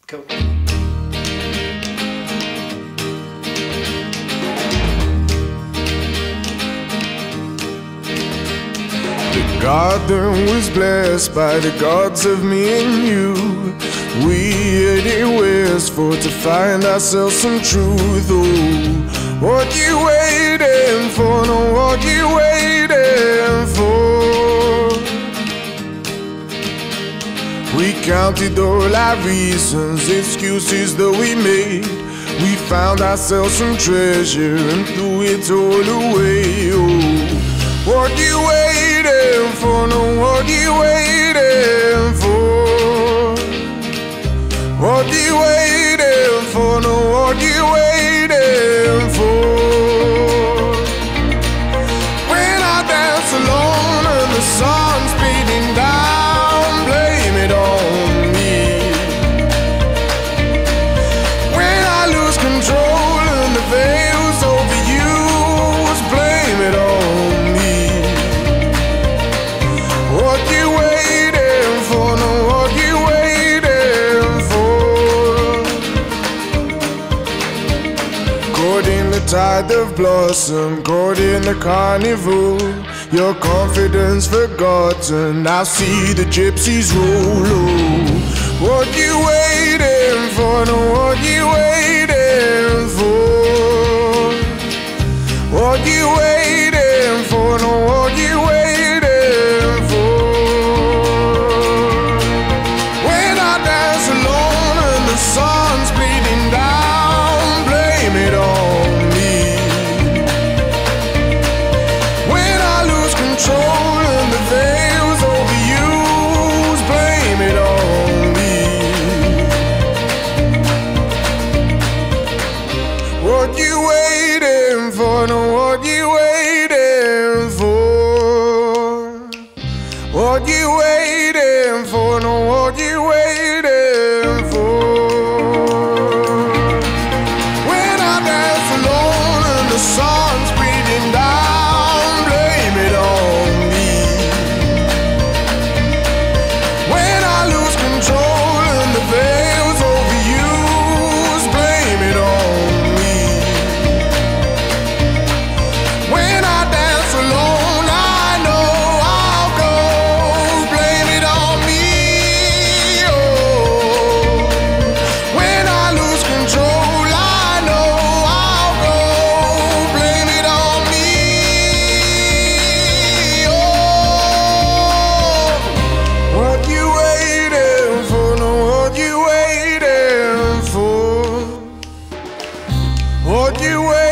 Cool. The garden was blessed by the gods of me and you. We headed west for to find ourselves some truth. Oh, what you waiting for? No, what you waiting for? We counted all our reasons, excuses that we made. We found ourselves some treasure and threw it all away. Oh, what you waiting for? No, what you waiting for? What you waiting for? No, what you waiting for? When I dance alone and the sun's beating down, blame it on me. When I lose control and the veil's overused, blame it on me. What you waiting for? No, what you waiting for? Caught in the tide of blossom, caught in the carnival. Your confidence forgotten, I see the gypsies roll. Oh, what you waiting for? No, what you waiting for? What you waiting for? No, what you waiting for? When I dance alone and the sun's bleeding down, blame it on me. When I lose control and the veil's overused, blame it on me. What you waiting for? No, what you waiting for? What you waiting for? No, what you waiting for? When I dance alone and the sun's beating down, blame it on me. When I lose control and the veil's overused, blame it on me. When I dance alone, I know I'll go, blame it on me. Oh, when I lose control, I know I'll go, blame it on me. Oh, what you waiting for? No, what you waiting for? What you waiting